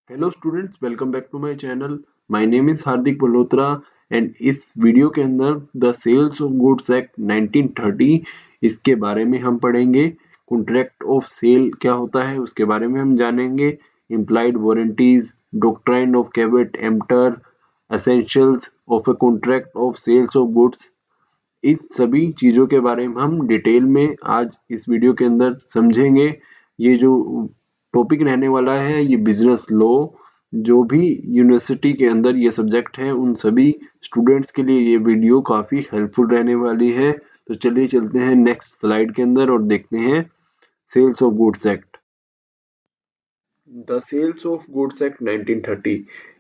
Hello students, welcome back to my channel. My name is Hardik Malhotra and इस video के अंदर the sales of goods act 1930 इसके बारे में हम पढ़ेंगे। कॉन्ट्रैक्ट ऑफ सेल क्या होता है उसके बारे में हम जानेंगे। Implied warranties, doctrine of caveat emptor, essentials of a contract of sales of goods, इस सभी चीजों के बारे में हम डिटेल में आज इस वीडियो के अंदर समझेंगे। ये जो टॉपिक रहने वाला है ये बिजनेस लॉ, जो भी यूनिवर्सिटी के अंदर ये सब्जेक्ट है उन सभी स्टूडेंट्स के लिए ये वीडियो काफी हेल्पफुल रहने वाली है। तो चलिए चलते हैं नेक्स्ट स्लाइड के अंदर और देखते हैं sales of goods act. The sales of goods act 1930,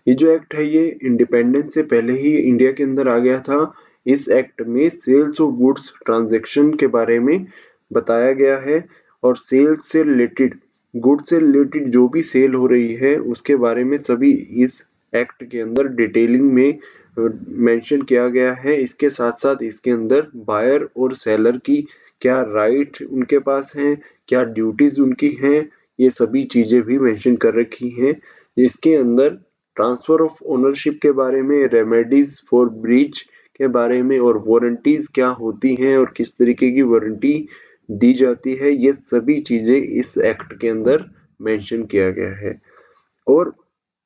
ये जो एक्ट है ये इंडिपेंडेंस से पहले ही इंडिया के अंदर आ गया था। इस एक्ट में सेल्स ऑफ गुड्स ट्रांजैक्शन के बारे में बताया गया है और सेल्स से रिलेटेड, गुड्स से रिलेटेड जो भी सेल हो रही है उसके बारे में सभी इस एक्ट के अंदर डिटेलिंग में मेंशन किया गया है। इसके साथ साथ इसके अंदर बायर और सेलर की क्या राइट उनके पास हैं, क्या ड्यूटीज उनकी हैं, ये सभी चीजें भी मेंशन कर रखी हैं। इसके अंदर ट्रांसफर ऑफ ओनरशिप के बारे में, रेमेडीज फॉर ब्रीच के बारे में और वारंटीज क्या होती हैं और किस तरीके की वारंटी दी जाती है, ये सभी चीजें इस एक्ट के अंदर मेंशन किया गया है। और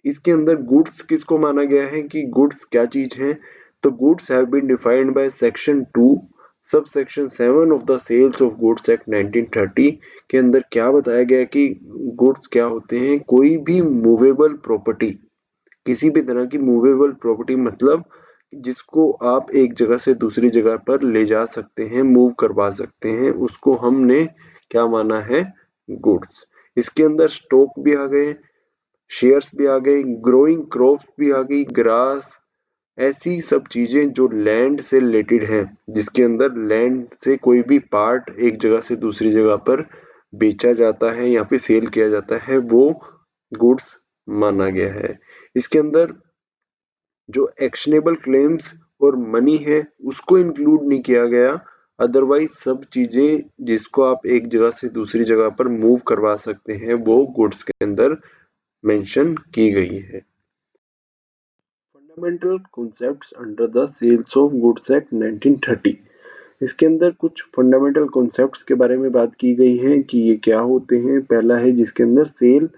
इसके अंदर गुड्स किसको माना गया है कि गुड्स क्या चीज है। तो goods have been defined by section 2 sub section 7 of the sales of goods act 1930 के अंदर क्या बताया गया है कि गुड्स क्या होते हैं। कोई भी मूवेबल प्रॉपर्टी, किसी भी तरह की मूवेबल प्रॉपर्टी मतलब जिसको आप एक जगह से दूसरी जगह पर ले जा सकते हैं, मूव करवा सकते हैं, उसको हमने क्या माना है, गुड्स। इसके अंदर स्टॉक भी आ गए, शेयर्स भी आ गए, ग्रोइंग क्रॉप्स भी आ गई, ग्रास, ऐसी सब चीजें जो लैंड से रिलेटेड है, जिसके अंदर लैंड से कोई भी पार्ट एक जगह से दूसरी जगह पर बेचा जाता है या फिर सेल किया जाता है, वो गुड्स माना गया है। इसके अंदर जो एक्शनेबल क्लेम्स और मनी है उसको इंक्लूड नहीं किया गया। अदरवाइज सब चीजें जिसको आप एक जगह से दूसरी जगह पर मूव करवा सकते हैं वो गुड्स के अंदर मेंशन की गई है। Fundamental concepts under the sales of goods act 1930, इसके अंदर कुछ फंडामेंटल कॉन्सेप्ट्स के बारे में बात की गई है कि ये क्या होते हैं। पहला है जिसके अंदर सेल।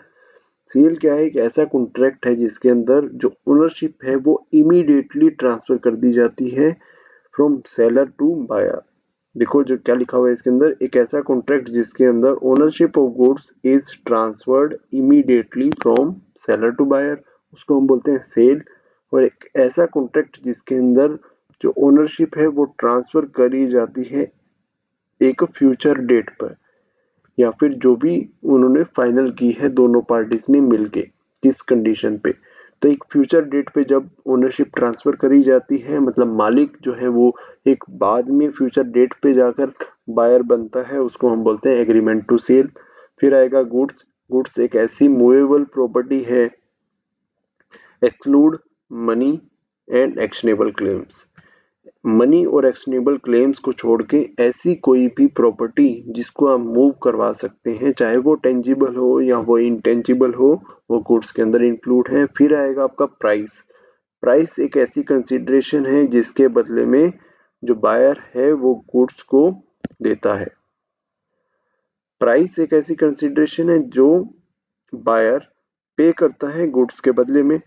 सेल क्या है, एक ऐसा कॉन्ट्रैक्ट है जिसके अंदर जो ओनरशिप है वो इमीडिएटली ट्रांसफर कर दी जाती है फ्रॉम सेलर टू बायर। देखो जो क्या लिखा हुआ है इसके अंदर, एक ऐसा कॉन्ट्रैक्ट जिसके अंदर ownership of goods is transferred immediately from seller to buyer, उसको हम बोलते हैं सेल। और एक ऐसा कॉन्ट्रैक्ट जिसके अंदर जो ओनरशिप है वो ट्रांसफर करी जाती है एक फ्यूचर डेट पर, या फिर जो भी उन्होंने फाइनल की है दोनों पार्टीज ने मिलके किस कंडीशन पे। तो एक फ्यूचर डेट पे जब ओनरशिप ट्रांसफर करी जाती है, मतलब मालिक जो है वो एक बाद में फ्यूचर डेट पे जाकर बायर बनता है, उसको हम बोलते हैं एग्रीमेंट टू सेल। फिर आएगा गुड्स। गुड्स एक ऐसी मूवेबल प्रॉपर्टी है, exclude money and actionable claims. Money और एक्शनेबल क्लेम्स को छोड़ के ऐसी कोई भी प्रॉपर्टी जिसको आप मूव करवा सकते हैं, चाहे वो टेंजिबल हो या वो इंटेंजिबल हो, वो गुड्स के अंदर इंक्लूड है। फिर आएगा आपका प्राइस। प्राइस एक ऐसी कंसिडरेशन है जिसके बदले में जो बायर है वो गुड्स को देता है। प्राइस एक ऐसी कंसिडरेशन है जो बायर पे करता है गुड्स के बदले में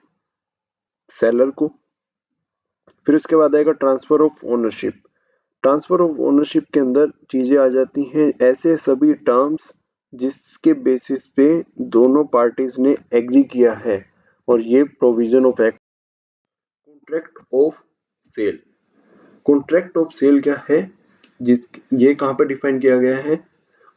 सेलर को। फिर उसके बाद आएगा transfer of ownership. Transfer of ownership के अंदर चीजें आ जाती हैं, ऐसे सभी टर्म्स जिसके बेसिस पे दोनों पार्टीज ने एग्री किया है। और ये provision of act. Contract of sale. Contract of sale क्या है, जिस ये कहाँ पे डिफाइन किया गया है,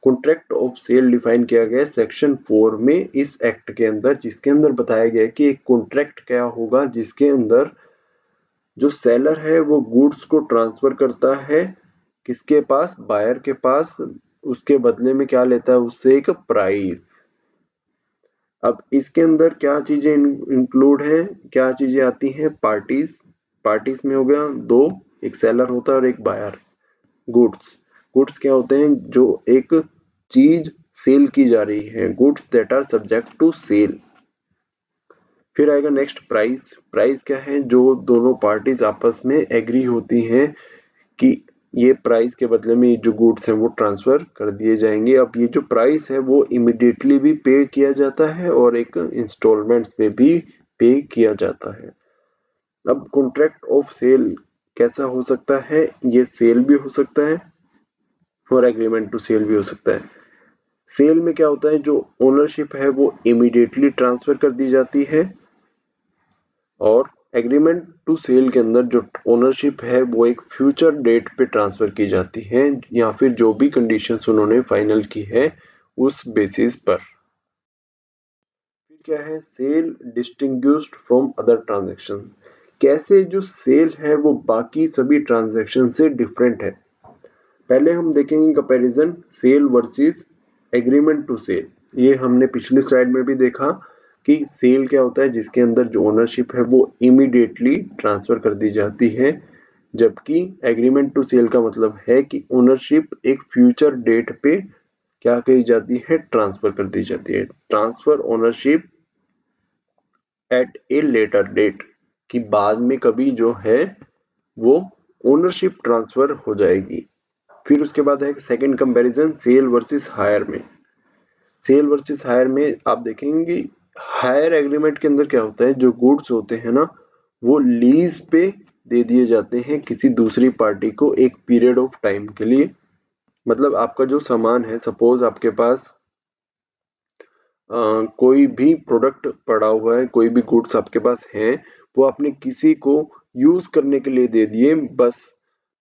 कॉन्ट्रैक्ट ऑफ सेल डिफाइन किया गया है सेक्शन 4 में इस एक्ट के अंदर, जिसके अंदर बताया गया है कि एक कॉन्ट्रैक्ट क्या होगा जिसके अंदर जो सेलर है वो गुड्स को ट्रांसफर करता है किसके पास, बायर के पास। उसके बदले में क्या लेता है उससे, एक प्राइस। अब इसके अंदर क्या चीजें इंक्लूड है, क्या चीजें आती हैं, पार्टीज। पार्टीज में हो गया दो, एक सेलर होता है और एक बायर। गुड्स। गुड्स क्या होते हैं, जो एक चीज सेल की जा रही है, goods that are subject to sale. फिर आएगा नेक्स्ट प्राइस। प्राइस क्या है? जो दोनों पार्टीज आपस में एग्री होती हैं कि ये प्राइस के बदले में जो गुड्स हैं वो ट्रांसफर कर दिए जाएंगे। अब ये जो प्राइस है वो इमिडिएटली भी पे किया जाता है और एक इंस्टॉलमेंट्स में भी पे किया जाता है। अब कॉन्ट्रैक्ट ऑफ सेल कैसा हो सकता है? ये सेल भी हो सकता है और एग्रीमेंट टू सेल भी हो सकता है। सेल में क्या होता है? जो ओनरशिप है वो इमीडिएटली ट्रांसफर कर दी जाती है और एग्रीमेंट टू सेल के अंदर जो ओनरशिप है वो एक फ्यूचर डेट पे ट्रांसफर की जाती है या फिर जो भी कंडीशंस उन्होंने फाइनल की है उस बेसिस पर। फिर क्या है? Sale distinguished from other transaction. कैसे जो सेल है वो बाकी सभी ट्रांजैक्शन से डिफरेंट है। पहले हम देखेंगे comparison sale versus agreement to sale. ये हमने पिछली स्लाइड में भी देखा कि सेल क्या होता है, जिसके अंदर जो ओनरशिप है वो इमीडिएटली ट्रांसफर कर दी जाती है, जबकि एग्रीमेंट टू सेल का मतलब है कि ओनरशिप एक फ्यूचर डेट पे क्या कही जाती है? ट्रांसफर कर दी जाती है। Transfer ownership at a later date, कि बाद में कभी जो है वो ओनरशिप ट्रांसफर हो जाएगी। फिर उसके बाद है second comparison sale versus hire में। सेल वर्सेस हायर में आप देखेंगे हायर एग्रीमेंट के अंदर क्या होता है, जो गुड्स होते हैं ना वो लीज पे दे दिए जाते हैं किसी दूसरी पार्टी को एक पीरियड ऑफ टाइम के लिए। मतलब आपका जो सामान है, सपोज आपके पास कोई भी प्रोडक्ट पड़ा हुआ है, कोई भी गुड्स आपके पास है, वो आपने किसी को यूज करने के लिए दे दिए बस,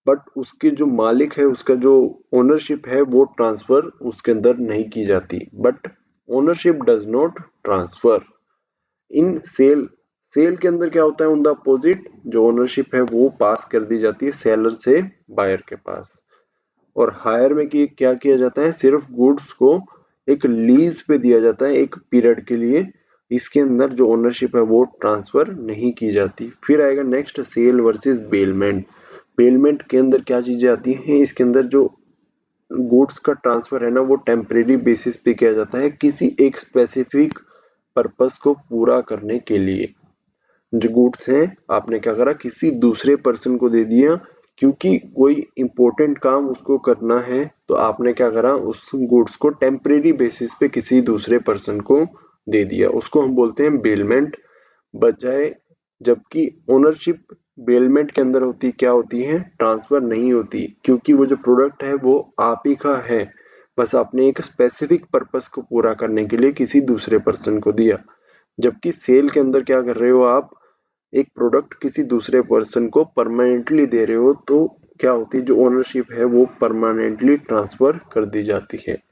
बट उसके जो मालिक है, उसका जो ओनरशिप है वो ट्रांसफर उसके अंदर नहीं की जाती। But ownership does not transfer in sale. Sale के अंदर क्या होता है? ऑन द अपोजिट, जो ओनरशिप है वो पास कर दी जाती है सेलर से बायर के पास। और हायर में क्या किया जाता है? सिर्फ गुड्स को एक लीज पे दिया जाता है एक पीरियड के लिए। इसके अंदर जो ओनरशिप है वो ट्रांसफर नहीं की जाती। फिर आएगा next sale versus bailment. Bailment के अंदर क्या चीजें आती हैं? इसके अंदर जो गुड्स का ट्रांसफर है ना वो टेम्परेरी बेसिस पे किया जाता है किसी एक स्पेसिफिक पर्पस को पूरा करने के लिए। जो गुड्स हैं आपने क्या करा? किसी दूसरे पर्सन को दे दिया, क्योंकि कोई इंपॉर्टेंट काम उसको करना है तो आपने क्या करा? उस गुड्स को टेम्परेरी बेसिस पे किसी दूसरे पर्सन को दे दिया, उसको हम बोलते हैं बेलमेंट। बजाय जबकि ओनरशिप बेलमेंट के अंदर होती क्या होती है? ट्रांसफर नहीं होती, क्योंकि वो जो प्रोडक्ट है वो आप ही का है, बस आपने एक स्पेसिफिक पर्पस को पूरा करने के लिए किसी दूसरे पर्सन को दिया। जबकि सेल के अंदर क्या कर रहे हो? आप एक प्रोडक्ट किसी दूसरे पर्सन को परमानेंटली दे रहे हो, तो क्या होती है? जो ओनरशिप है वो परमानेंटली ट्रांसफर कर दी जाती है।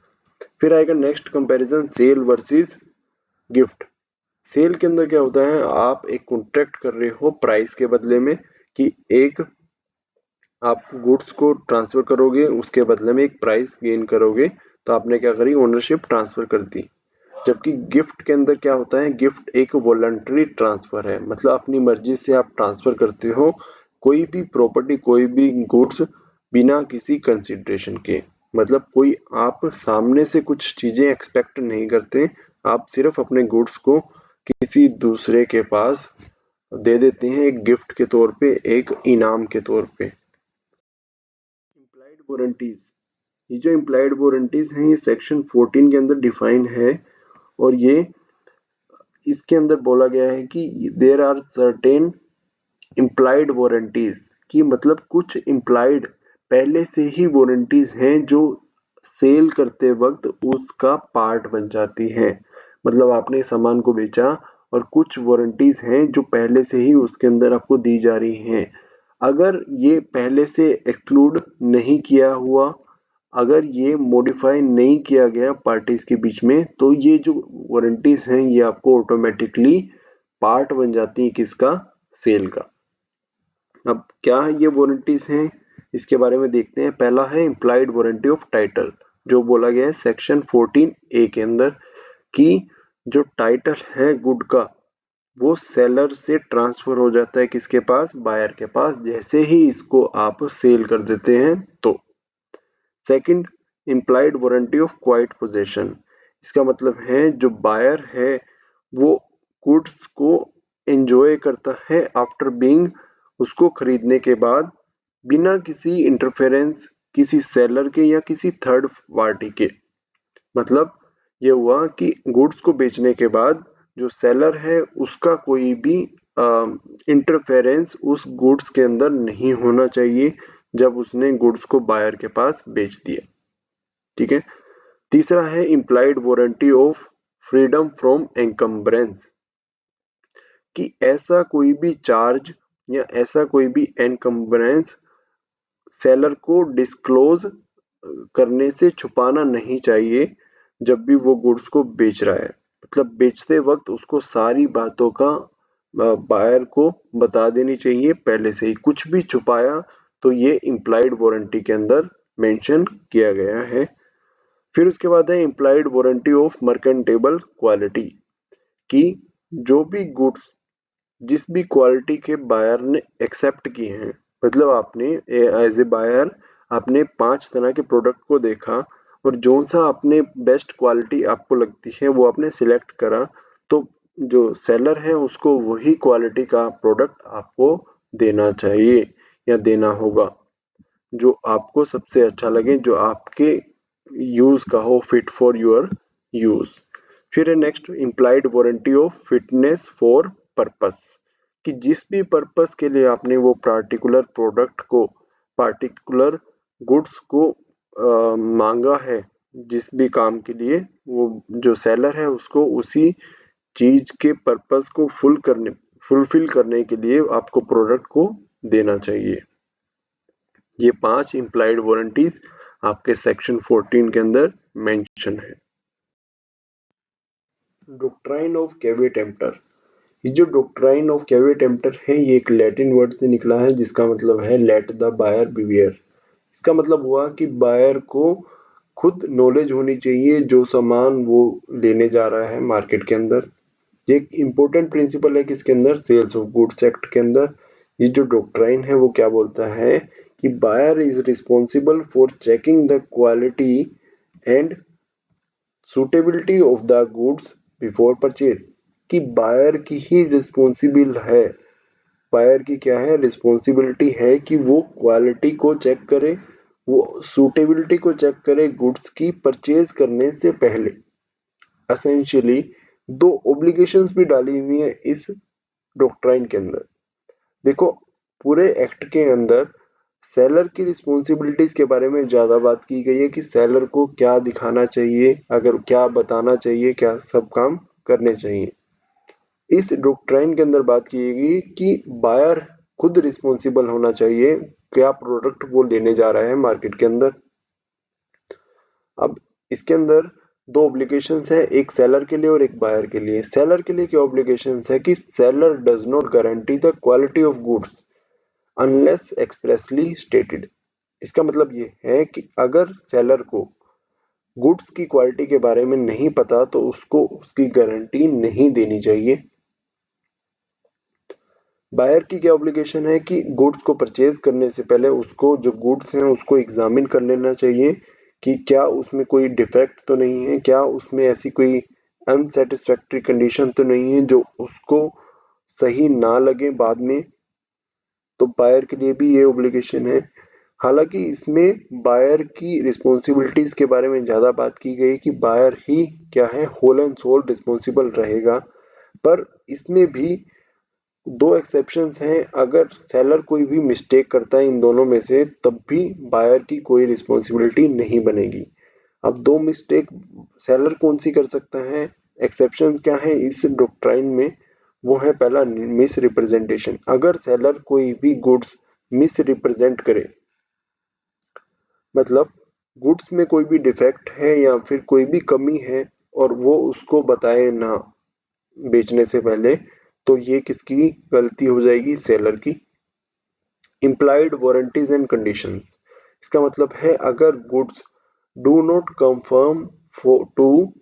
फिर आएगा next comparison sale versus gift. Sale के अंदर क्या होता है? आप एक कॉन्ट्रैक्ट कर रहे हो प्राइस के बदले में, कि एक आप गुड्स को ट्रांसफर करोगे, उसके बदले में एक प्राइस गेन करोगे, तो आपने क्या करी? ओनरशिप ट्रांसफर कर दी। जबकि गिफ्ट के अंदर क्या होता है? गिफ्ट एक वॉलंटरी ट्रांसफर है, मतलब अपनी मर्जी से आप ट्रांसफर करते हो कोई भी प्रॉपर्टी, कोई भी गुड्स बिना किसी कंसिडरेशन के। मतलब कोई आप सामने से कुछ चीजें एक्सपेक्ट नहीं करते, आप सिर्फ अपने गुड्स को किसी दूसरे के पास दे देते हैं एक गिफ्ट के तौर पे, एक इनाम के तौर पे। Implied warranties. ये जो इम्प्लाइड वारंटीज हैं ये सेक्शन 14 के अंदर डिफाइन है, और ये इसके अंदर बोला गया है कि there are certain implied warranties, की मतलब कुछ इम्प्लाइड पहले से ही वारंटीज हैं जो सेल करते वक्त उसका पार्ट बन जाती हैं। मतलब आपने सामान को बेचा और कुछ वारंटीज हैं जो पहले से ही उसके अंदर आपको दी जा रही हैं। अगर ये पहले से एक्सक्लूड नहीं किया हुआ, अगर ये मॉडिफाई नहीं किया गया पार्टीज के बीच में, तो ये जो वारंटीज हैं ये आपको ऑटोमेटिकली पार्ट बन जाती है किसका? सेल का। अब क्या ये वारंटीज हैं इसके बारे में देखते हैं। पहला है इम्प्लाइड वारंटी ऑफ टाइटल, जो बोला गया है सेक्शन 14A के अंदर, कि जो टाइटल है गुड का वो सेलर से ट्रांसफर हो जाता है किसके पास? बायर के पास, जैसे ही इसको आप सेल कर देते हैं तो। Second, implied warranty of quite possession. इसका मतलब है जो बायर है वो गुड्स को एंजॉय करता है आफ्टर बीइंग, उसको खरीदने के बाद, बिना किसी इंटरफेरेंस किसी सेलर के या किसी थर्ड पार्टी के। मतलब ये हुआ कि गुड्स को बेचने के बाद जो सेलर है उसका कोई भी इंटरफेरेंस उस गुड्स के अंदर नहीं होना चाहिए जब उसने गुड्स को बायर के पास बेच दिया। ठीक है। तीसरा है implied warranty of freedom from encumbrance, कि ऐसा कोई भी चार्ज या ऐसा कोई भी एनकम्बरेंस सेलर को डिस्क्लोज करने से छुपाना नहीं चाहिए जब भी वो गुड्स को बेच रहा है। मतलब बेचते वक्त उसको सारी बातों का बायर को बता देनी चाहिए पहले से ही। कुछ भी छुपाया तो ये इम्प्लाइड वारंटी के अंदर मेंशन किया गया है। फिर उसके बाद है इम्प्लाइड वारंटी ऑफ मर्केंटेबल क्वालिटी, कि जो भी गुड्स जिस भी क्वालिटी के बायर ने एक्सेप्ट किए हैं, मतलब आपने एज ए बायर आपने 5 तरह के प्रोडक्ट को देखा और जो सा आपने बेस्ट क्वालिटी आपको लगती है वो आपने सिलेक्ट करा, तो जो सेलर है उसको वही क्वालिटी का प्रोडक्ट आपको देना चाहिए या देना होगा, जो आपको सबसे अच्छा लगे, जो आपके यूज का हो, फिट फॉर योर यूज। फिर है next implied warranty of fitness for purpose, कि जिस भी पर्पस के लिए आपने वो पार्टिकुलर प्रोडक्ट को, पार्टिकुलर गुड्स को मांगा है, जिस भी काम के लिए, वो जो सेलर है उसको उसी चीज के पर्पस को फुलफिल करने के लिए आपको प्रोडक्ट को देना चाहिए। ये 5 इम्प्लाइड वारंटीज आपके सेक्शन 14 के अंदर मेंशन है। डॉक्ट्राइन ऑफ कैवेट एम्पटर, ये जो डॉक्ट्राइन ऑफ कैवेट एम्पटर है ये एक लैटिन वर्ड से निकला है जिसका मतलब है लेट द बायर बिवेयर। इसका मतलब हुआ कि बायर को खुद नॉलेज होनी चाहिए जो सामान वो लेने जा रहा है मार्केट के अंदर। ये एक इम्पोर्टेंट प्रिंसिपल है किसके अंदर, सेल्स ऑफ गुड्स एक्ट के अंदर। ये जो डॉक्ट्राइन है वो क्या बोलता है कि buyer is responsible for checking the quality and suitability of the goods before purchase, कि बायर की ही रिस्पॉन्सिबल है, बायर की क्या है, रिस्पॉन्सिबिलिटी है कि वो क्वालिटी को चेक करे, वो सूटेबिलिटी को चेक करे गुड्स की परचेज करने से पहले। एसेंशियली 2 ऑब्लिगेशंस भी डाली हुई है इस डॉक्ट्राइन के अंदर। देखो पूरे एक्ट के अंदर सेलर की रिस्पॉन्सिबिलिटीज के बारे में ज्यादा बात की गई है कि सेलर को क्या दिखाना चाहिए, अगर क्या बताना चाहिए, क्या सब काम करने चाहिए। इस डॉक्ट्राइन के अंदर बात की गई कि बायर खुद रिस्पॉन्सिबल होना चाहिए क्या प्रोडक्ट वो लेने जा रहा है मार्केट के अंदर। अब इसके अंदर 2 ऑब्लिगेशंस है, एक सेलर के लिए और एक बायर के लिए। सेलर के लिए क्या ऑब्लिगेशंस है कि seller does not guarantee the quality of goods unless expressly stated. इसका मतलब ये है कि अगर सेलर को गुड्स की क्वालिटी के बारे में नहीं पता तो उसको उसकी गारंटी नहीं देनी चाहिए। बायर की क्या ऑब्लिगेशन है कि गुड्स को परचेज करने से पहले उसको जो गुड्स हैं उसको एग्जामिन कर लेना चाहिए कि क्या उसमें कोई डिफेक्ट तो नहीं है, क्या उसमें ऐसी कोई अनसेटिस्फैक्टरी कंडीशन तो नहीं है जो उसको सही ना लगे बाद में। तो बायर के लिए भी ये ऑब्लिगेशन है। हालांकि इसमें बायर की रिस्पॉन्सिबिलिटीज के बारे में ज्यादा बात की गई कि बायर ही क्या है, होल एंड सोल रिस्पॉन्सिबल रहेगा, पर इसमें भी 2 एक्सेप्शंस हैं। अगर सेलर कोई भी मिस्टेक करता है इन दोनों में से तब भी बायर की कोई रिस्पॉन्सिबिलिटी नहीं बनेगी। अब 2 मिस्टेक सेलर कौन सी कर सकता है, एक्सेप्शंस क्या है इस डॉक्ट्राइन में, वो है पहला मिस रिप्रेजेंटेशन। अगर सेलर कोई भी गुड्स मिस रिप्रेजेंट करे, मतलब गुड्स में कोई भी डिफेक्ट है या फिर कोई भी कमी है और वो उसको बताए ना बेचने से पहले, तो ये किसकी गलती हो जाएगी, सेलर की। इम्प्लाइड वारंटीज एंड कंडीशंस, इसका मतलब है अगर goods do not confirm to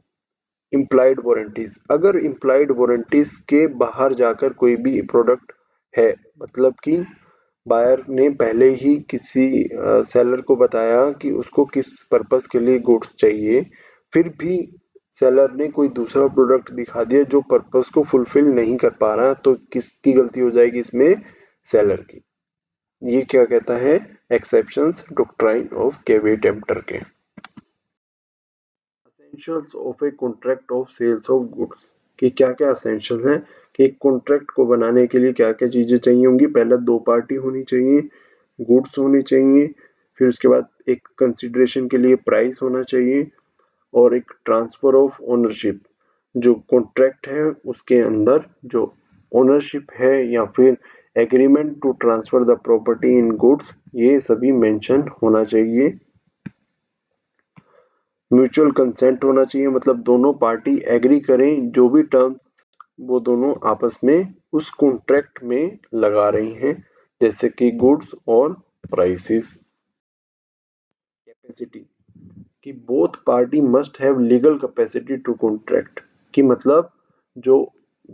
implied warranties, अगर इम्प्लाइड वारंटीज के बाहर जाकर कोई भी प्रोडक्ट है, मतलब कि बायर ने पहले ही किसी सेलर को बताया कि उसको किस पर्पस के लिए गुड्स चाहिए, फिर भी सेलर ने कोई दूसरा प्रोडक्ट दिखा दिया जो पर्पस को फुलफिल नहीं कर पा रहा, तो किसकी गलती हो जाएगी इसमें? सेलर की। ये क्या कहता है? एक्सेप्शंस डॉक्ट्राइन ऑफ केवे-टेम्पटर के। Essentials of a contract of sales of goods कि क्या-क्या एसेंशियल हैं कि एक कॉन्ट्रैक्ट को बनाने के लिए क्या-क्या चीजें चाहिए होंगी। पहले दो पार्टी होनी चाहिए, गुड्स होने चाहिए, फिर उसके बाद एक कंसिडरेशन के लिए प्राइस होना चाहिए और एक ट्रांसफर ऑफ ओनरशिप। जो कॉन्ट्रैक्ट है उसके अंदर जो ओनरशिप है या फिर agreement to transfer the property in goods, ये सभी मेंशन होना चाहिए। म्यूचुअल कंसेंट होना चाहिए, मतलब दोनों पार्टी एग्री करें जो भी टर्म्स वो दोनों आपस में उस कॉन्ट्रैक्ट में लगा रही हैं, जैसे कि गुड्स और प्राइसेस। कैपेसिटी कि both party must have legal capacity to contract कि मतलब जो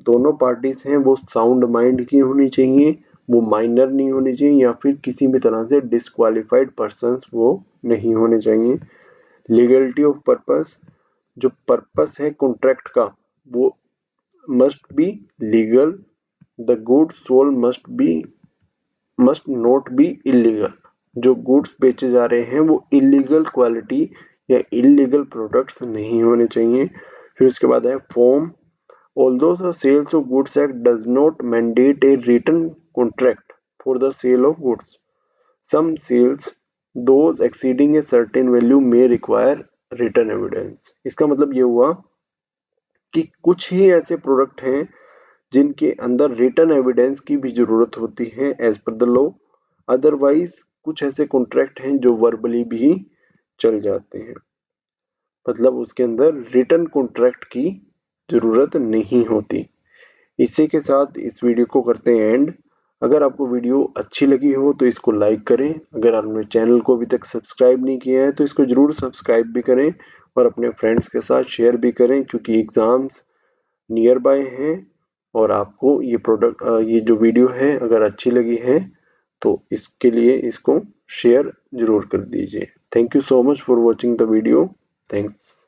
दोनों पार्टीज हैं वो साउंड माइंड की होनी चाहिए, वो माइनर नहीं होनी चाहिए या फिर किसी भी तरह से डिस्क्वालिफाइड पर्सन्स वो नहीं होने चाहिए। लीगलिटी ऑफ पर्पस, जो पर्पस है कॉन्ट्रैक्ट का वो must be legal, the goods sold must not be illegal. जो गुड्स बेचे जा रहे हैं वो इलीगल क्वालिटी या इलीगल प्रोडक्ट्स नहीं होने चाहिए। फिर उसके बाद है form, although the sales of goods act does not mandate a written contract for the sale of goods, some sales, those exceeding a certain value, may require written evidence। इसका मतलब ये हुआ कि कुछ ही ऐसे प्रोडक्ट हैं जिनके अंदर रिटन एविडेंस की भी जरूरत होती है as per the law, otherwise कुछ ऐसे कॉन्ट्रैक्ट हैं जो वर्बली भी चल जाते हैं, मतलब उसके अंदर रिटन कॉन्ट्रैक्ट की जरूरत नहीं होती। इसी के साथ इस वीडियो को करते हैं एंड। अगर आपको वीडियो अच्छी लगी हो तो इसको लाइक करें, अगर आपने चैनल को अभी तक सब्सक्राइब नहीं किया है तो इसको जरूर सब्सक्राइब भी करें और अपने फ्रेंड्स के साथ शेयर भी करें, क्योंकि एग्ज़ाम्स नियर बाय हैं और आपको ये जो वीडियो है अगर अच्छी लगी है तो इसके लिए इसको शेयर जरूर कर दीजिए। Thank you so much for watching the video. Thanks.